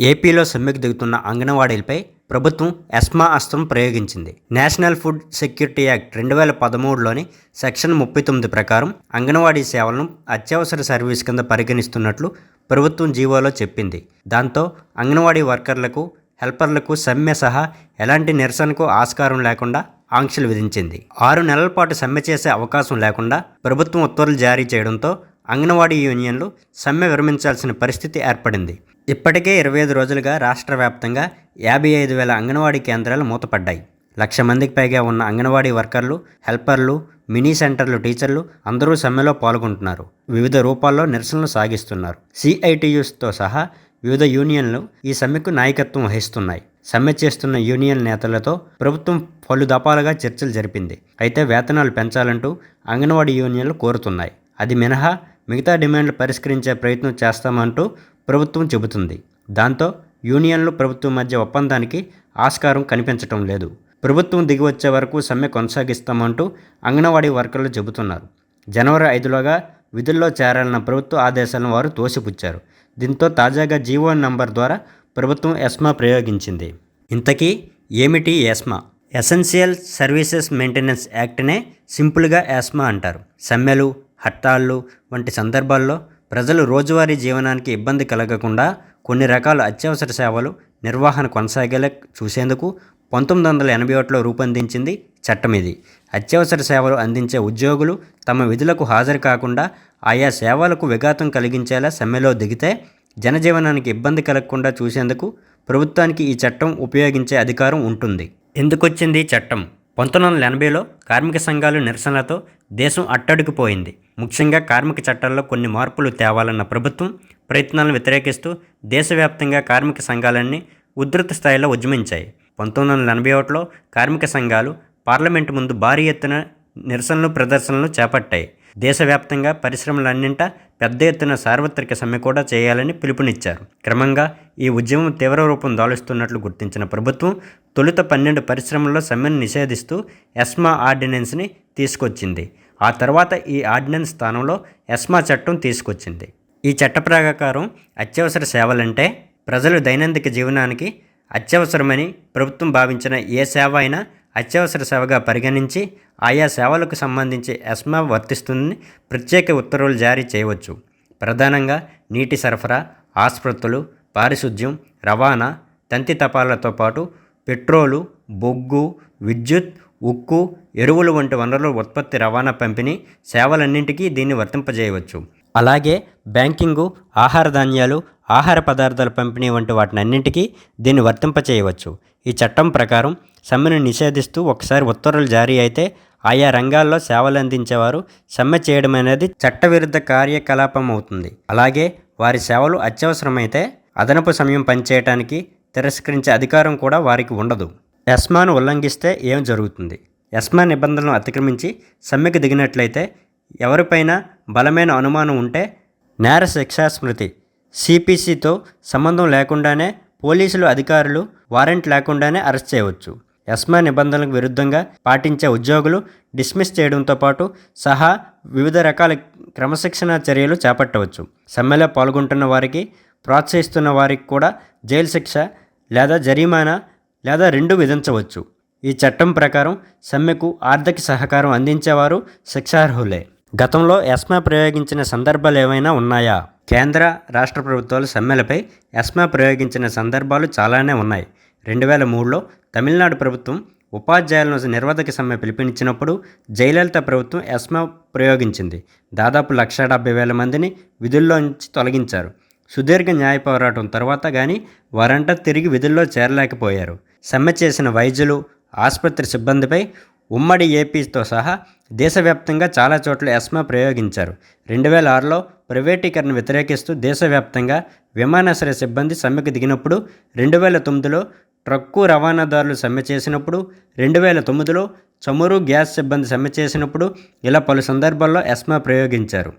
ఏపీలో సమ్మెకు దిగుతున్న అంగన్వాడీలపై ప్రభుత్వం ఎస్మా అస్త్రం ప్రయోగించింది. నేషనల్ ఫుడ్ సెక్యూరిటీ యాక్ట్ 2013లోని సెక్షన్ 39 ప్రకారం అంగన్వాడీ సేవలను అత్యవసర సర్వీస్ కింద పరిగణిస్తున్నట్లు ప్రభుత్వం జీవోలో చెప్పింది. దాంతో అంగన్వాడీ వర్కర్లకు, హెల్పర్లకు సమ్మె సహా ఎలాంటి నిరసనకు ఆస్కారం లేకుండా ఆంక్షలు విధించింది. 6 నెలల పాటు సమ్మె చేసే అవకాశం లేకుండా ప్రభుత్వం ఉత్తర్వులు జారీ చేయడంతో అంగన్వాడీ యూనియన్లు సమ్మె విరమించాల్సిన పరిస్థితి ఏర్పడింది. ఇప్పటికే 25 రోజులుగా రాష్ట్ర వ్యాప్తంగా 55,000 అంగన్వాడీ కేంద్రాలు మూతపడ్డాయి. 1,00,000 మందికి పైగా ఉన్న అంగన్వాడీ వర్కర్లు, హెల్పర్లు, మినీ సెంటర్లు టీచర్లు అందరూ సమ్మెలో పాల్గొంటున్నారు. వివిధ రూపాల్లో నిరసనలు సాగిస్తున్నారు. సిఐటియుస్తో సహా వివిధ యూనియన్లు ఈ సమ్మెకు నాయకత్వం వహిస్తున్నాయి. సమ్మె చేస్తున్న యూనియన్ నేతలతో ప్రభుత్వం పలు దఫాలుగా చర్చలు జరిపింది. అయితే వేతనాలు పెంచాలంటూ అంగన్వాడీ యూనియన్లు కోరుతున్నాయి. అది మినహా మిగతా డిమాండ్లు పరిష్కరించే ప్రయత్నం చేస్తామంటూ ప్రభుత్వం చెబుతుంది. దాంతో యూనియన్లు ప్రభుత్వం మధ్య ఒప్పందానికి ఆస్కారం కనిపించటం లేదు. ప్రభుత్వం దిగివచ్చే వరకు సమ్మె కొనసాగిస్తామంటూ అంగన్వాడీ వర్కర్లు చెబుతున్నారు. జనవరి 5లోగా విధుల్లో చేరాలన్న ప్రభుత్వ ఆదేశాలను వారు తోసిపుచ్చారు. దీంతో తాజాగా జీవో నంబర్ ద్వారా ప్రభుత్వం ఎస్మా ప్రయోగించింది. ఇంతకీ ఏమిటి ఎస్మా? ఎసెన్షియల్ సర్వీసెస్ మెయింటెనెన్స్ యాక్ట్నే సింపుల్గా ఎస్మా అంటారు. సమ్మెలు, హర్తాళ్ళు వంటి సందర్భాల్లో ప్రజలు రోజువారీ జీవనానికి ఇబ్బంది కలగకుండా కొన్ని రకాల అత్యవసర సేవలు నిర్వహణ కొనసాగేలా చూసేందుకు 1981లో రూపొందించింది చట్టం ఇది. అత్యవసర సేవలు అందించే ఉద్యోగులు తమ విధులకు హాజరు కాకుండా ఆయా సేవలకు విఘాతం కలిగించేలా సమ్మెలో దిగితే జనజీవనానికి ఇబ్బంది కలగకుండా చూసేందుకు ప్రభుత్వానికి ఈ చట్టం ఉపయోగించే అధికారం ఉంటుంది. ఎందుకొచ్చింది ఈ చట్టం? 1980లో కార్మిక సంఘాలు నిరసనలతో దేశం అట్టడుగుపోయింది. ముఖ్యంగా కార్మిక చట్టాల్లో కొన్ని మార్పులు తేవాలన్న ప్రభుత్వం ప్రయత్నాలను వ్యతిరేకిస్తూ దేశవ్యాప్తంగా కార్మిక సంఘాలన్నీ ఉధృత స్థాయిలో ఉద్యమించాయి. 1981లో కార్మిక సంఘాలు పార్లమెంటు ముందు భారీ ఎత్తున నిరసనలు, ప్రదర్శనలు చేపట్టాయి. దేశవ్యాప్తంగా పరిశ్రమలన్నింటా పెద్ద ఎత్తున సార్వత్రిక సమ్మె కూడా చేయాలని పిలుపునిచ్చారు. క్రమంగా ఈ ఉద్యమం తీవ్ర రూపం దాలుస్తున్నట్లు గుర్తించిన ప్రభుత్వం తొలుత 12 పరిశ్రమల్లో సమ్మెను నిషేధిస్తూ ఎస్మా ఆర్డినెన్స్ని తీసుకొచ్చింది. ఆ తర్వాత ఈ ఆర్డినెన్స్ స్థానంలో ఎస్మా చట్టం తీసుకొచ్చింది. ఈ చట్ట ప్రకారం అత్యవసర సేవలంటే ప్రజలు దైనందిక జీవనానికి అత్యవసరమని ప్రభుత్వం భావించిన ఏ సేవ అయినా అత్యవసర సేవగా పరిగణించి ఆయా సేవలకు సంబంధించి ఎస్మా వర్తిస్తుందని ప్రత్యేక ఉత్తర్వులు జారీ చేయవచ్చు. ప్రధానంగా నీటి సరఫరా, ఆసుపత్రులు, పారిశుద్ధ్యం, రవాణా, తంతి తపాలతో పాటు పెట్రోలు, బొగ్గు, విద్యుత్, ఉక్కు, ఎరువులు వంటి వనరుల ఉత్పత్తి, రవాణా, పంపిణీ సేవలన్నింటికీ దీన్ని వర్తింపజేయవచ్చు. అలాగే బ్యాంకింగు, ఆహార ధాన్యాలు, ఆహార పదార్థాల పంపిణీ వంటి వాటినన్నింటికీ దీన్ని వర్తింపచేయవచ్చు. ఈ చట్టం ప్రకారం సమ్మెను నిషేధిస్తూ ఒకసారి ఉత్తర్వులు జారీ అయితే ఆయా రంగాల్లో సేవలు అందించేవారు సమ్మె చేయడం అనేది చట్టవిరుద్ధ కార్యకలాపం అవుతుంది. అలాగే వారి సేవలు అత్యవసరమైతే అదనపు సమయం పనిచేయడానికి తిరస్కరించే అధికారం కూడా వారికి ఉండదు. ఎస్మాను ఉల్లంఘిస్తే ఏం జరుగుతుంది? ఎస్మా నిబంధనలను అతిక్రమించి సమ్మెకు దిగినట్లయితే ఎవరిపైన బలమైన అనుమానం ఉంటే నేర శిక్షా స్మృతి సిపిసితో సంబంధం లేకుండానే పోలీసులు అధికారులు వారెంట్ లేకుండానే అరెస్ట్ చేయవచ్చు. ఎస్మా నిబంధనలకు విరుద్ధంగా పాటించే ఉద్యోగులు డిస్మిస్ చేయడంతో పాటు సహా వివిధ రకాల క్రమశిక్షణా చర్యలు చేపట్టవచ్చు. సమ్మెలో పాల్గొంటున్న వారికి, ప్రోత్సహిస్తున్న వారికి కూడా జైలు శిక్ష లేదా జరిమానా లేదా 2 విధించవచ్చు. ఈ చట్టం ప్రకారం సమ్మెకు ఆర్థిక సహకారం అందించేవారు శిక్షార్హులే. గతంలో ఎస్మా ప్రయోగించిన సందర్భాలు ఏమైనా ఉన్నాయా? కేంద్ర, రాష్ట్ర ప్రభుత్వాలు సమ్మెలపై ఎస్మా ప్రయోగించిన సందర్భాలు చాలానే ఉన్నాయి. 2003లో తమిళనాడు ప్రభుత్వం ఉపాధ్యాయులను నిరవధిక సమ్మె పిలుపునిచ్చినప్పుడు జయలలిత ప్రభుత్వం ఎస్మా ప్రయోగించింది. దాదాపు 1,70,000 మందిని విధుల్లోంచి తొలగించారు. సుదీర్ఘ న్యాయ పోరాటం తర్వాత కానీ వారంతా తిరిగి విధుల్లో చేరలేకపోయారు. సమ్మె చేసిన వైద్యులు, ఆసుపత్రి సిబ్బందిపై ఉమ్మడి ఏపీతో సహా దేశవ్యాప్తంగా చాలా చోట్ల ఎస్మా ప్రయోగించారు. 2006లో ప్రైవేటీకరణ వ్యతిరేకిస్తూ దేశవ్యాప్తంగా విమానాశ్రయ సిబ్బంది సమ్మెకు దిగినప్పుడు, 2009లో ట్రక్కు రవాణాదారులు సమ్మె చేసినప్పుడు, 2009లో చమురు, గ్యాస్ సిబ్బంది సమ్మె చేసినప్పుడు ఇలా పలు సందర్భాల్లో ఎస్మా ప్రయోగించారు.